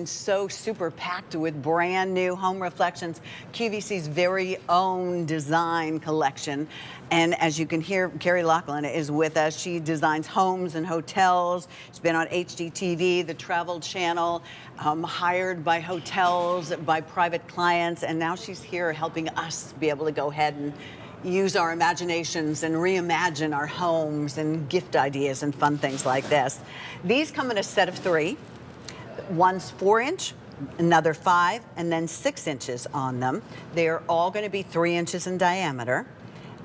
been so super packed with brand new Home Reflections, QVC's very own design collection. And as you can hear, Carrie Lachlan is with us. She designs homes and hotels. She's been on HGTV, the Travel Channel, hired by hotels, by private clients, and now she's here helping us be able to go ahead and use our imaginations and reimagine our homes and gift ideas and fun things like this. These come in a set of 3. One's 4-inch, another 5, and then 6 inches on them. They're all going to be 3 inches in diameter.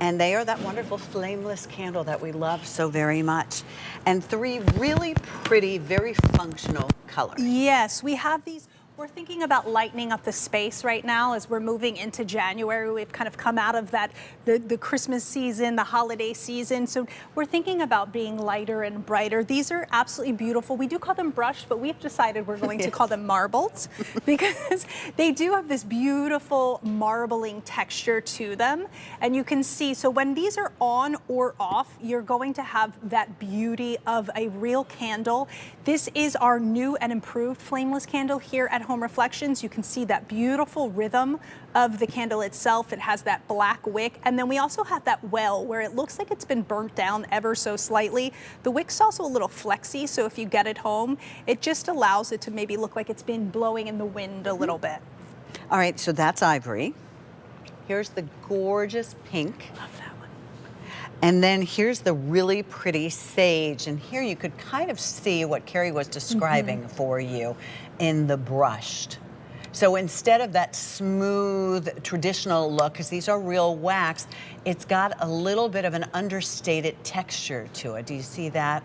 And they are that wonderful flameless candle that we love so very much. And 3 really pretty, very functional colors. Yes, we have these. We're thinking about lightening up the space right now as we're moving into January. We've kind of come out of that, the Christmas season, the holiday season. So we're thinking about being lighter and brighter. These are absolutely beautiful. We do call them brushed, but we've decided we're going to call them marbled because they do have this beautiful marbling texture to them. And you can see, so when these are on or off, you're going to have that beauty of a real candle. This is our new and improved flameless candle here at Home Reflections. You can see that beautiful rhythm of the candle itself. It has that black wick, and then we also have that well where it looks like it's been burnt down ever so slightly. The wick's also a little flexy, so if you get it home, it just allows it to maybe look like it's been blowing in the wind a little bit. All right, so that's ivory. Here's the gorgeous pink. Love that one. And then here's the really pretty sage. And here you could kind of see what Carrie was describing for you in the brushed. So instead of that smooth traditional look, because these are real wax, it's got a little bit of an understated texture to it. Do you see that?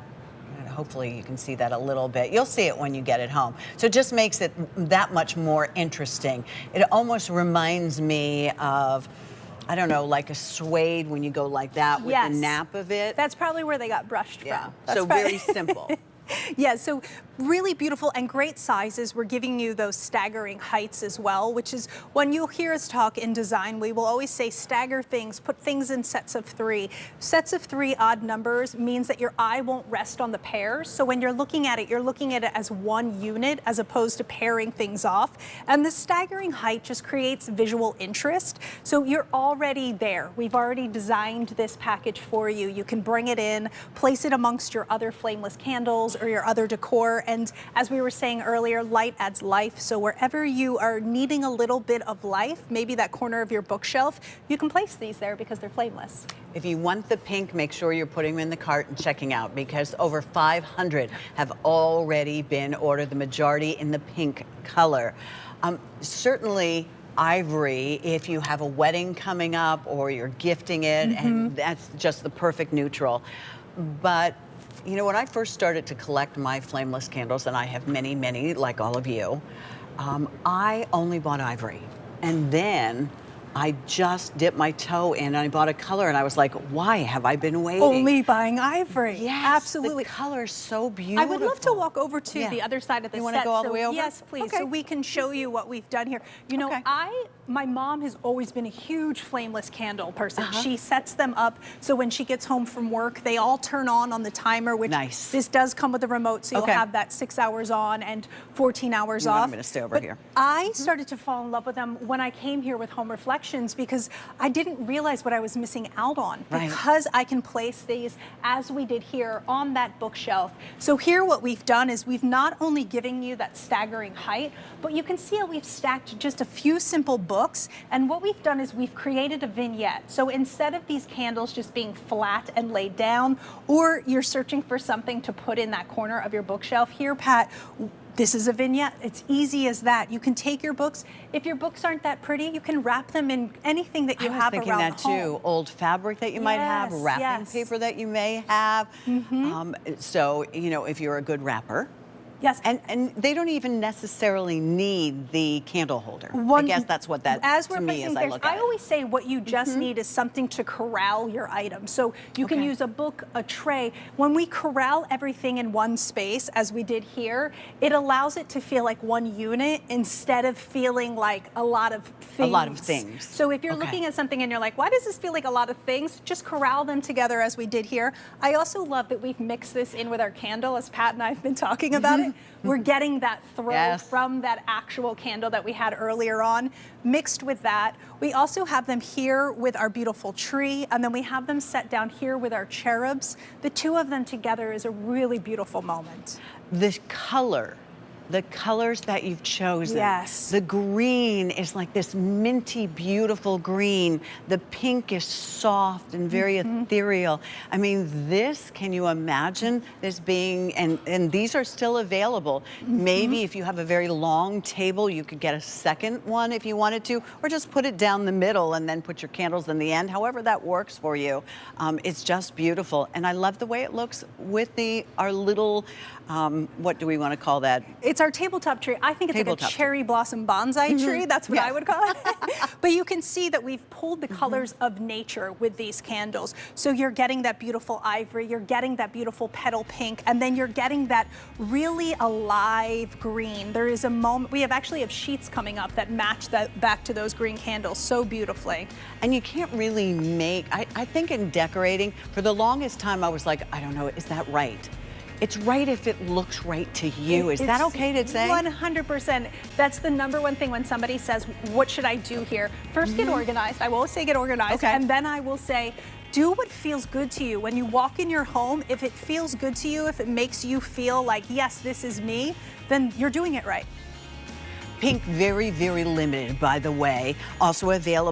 And hopefully you can see that a little bit. You'll see it when you get it home. So it just makes it that much more interesting. It almost reminds me of, I don't know, like a suede when you go like that with the nap of it. That's probably where they got brushed from. That's so very simple. Yeah, so really beautiful and great sizes. We're giving you those staggering heights as well, which is when you hear us talk in design, we will always say stagger things, put things in sets of 3. Sets of 3 odd numbers means that your eye won't rest on the pairs. So when you're looking at it as one unit as opposed to pairing things off. And the staggering height just creates visual interest. So you're already there. We've already designed this package for you. You can bring it in, place it amongst your other flameless candles or your other decor. And as we were saying earlier, light adds life. So wherever you are needing a little bit of life, maybe that corner of your bookshelf, you can place these there because they're flameless. If you want the pink, make sure you're putting them in the cart and checking out because over 500 have already been ordered, the majority in the pink color. Certainly ivory if you have a wedding coming up or you're gifting it, and that's just the perfect neutral. But you know, when I first started to collect my flameless candles, and I have many, many, like all of you, I only bought ivory. And then I just dipped my toe in and I bought a color and I was like, why have I been waiting? Only buying ivory. Yes, absolutely. The color's so beautiful. I would love to walk over to the other side of the set. You want to go all the way over? Yes, please. Okay. So we can show you what we've done here. You know, my mom has always been a huge flameless candle person. She sets them up so when she gets home from work, they all turn on the timer, which this does come with a remote, so you'll have that 6 hours on and 14 hours off. I'm going to stay over here. I started to fall in love with them when I came here with Home Reflections because I didn't realize what I was missing out on because I can place these as we did here on that bookshelf. So here what we've done is we've not only given you that staggering height, but you can see how we've stacked just a few simple books. And what we've done is we've created a vignette. So instead of these candles just being flat and laid down, or you're searching for something to put in that corner of your bookshelf, here, Pat, this is a vignette. It's easy as that. You can take your books. If your books aren't that pretty, you can wrap them in anything that you have around home. I was thinking that too. Old fabric that you might have, wrapping paper that you may have. So, you know, if you're a good wrapper. Yes. And they don't even necessarily need the candle holder. I guess that's what that to me is. I always say what you just need is something to corral your items. So you can use a book, a tray. When we corral everything in one space, as we did here, it allows it to feel like one unit instead of feeling like a lot of things. A lot of things. So if you're looking at something and you're like, why does this feel like a lot of things? Just corral them together as we did here. I also love that we've mixed this in with our candle, as Pat and I have been talking about it. we're getting that throw Yes. from that actual candle that we had earlier on. Mixed with that, we also have them here with our beautiful tree, and then we have them set down here with our cherubs. The two of them together is a really beautiful moment. The colors that you've chosen. Yes. The green is like this minty, beautiful green. The pink is soft and very ethereal. I mean, this, can you imagine this being, and these are still available. Maybe if you have a very long table, you could get a second one if you wanted to, or just put it down the middle and then put your candles in the end, however that works for you. It's just beautiful. And I love the way it looks with our little, what do we want to call that? It's our tabletop tree. I think it's like Tabletop a cherry blossom bonsai tree. That's what Yes. I would call it. But you can see that we've pulled the colors of nature with these candles. So you're getting that beautiful ivory, you're getting that beautiful petal pink, and then you're getting that really alive green. There is a moment, we actually have sheets coming up that match that back to those green candles so beautifully. And you can't really make, I think in decorating, for the longest time I was like, I don't know, is that right? It's right if it looks right to you. Is that okay to say? 100%. That's the number one thing when somebody says, what should I do here? First, get organized. I will always say get organized. Okay. And then I will say, do what feels good to you. When you walk in your home, if it feels good to you, if it makes you feel like, yes, this is me, then you're doing it right. Pink, very, very limited, by the way. Also available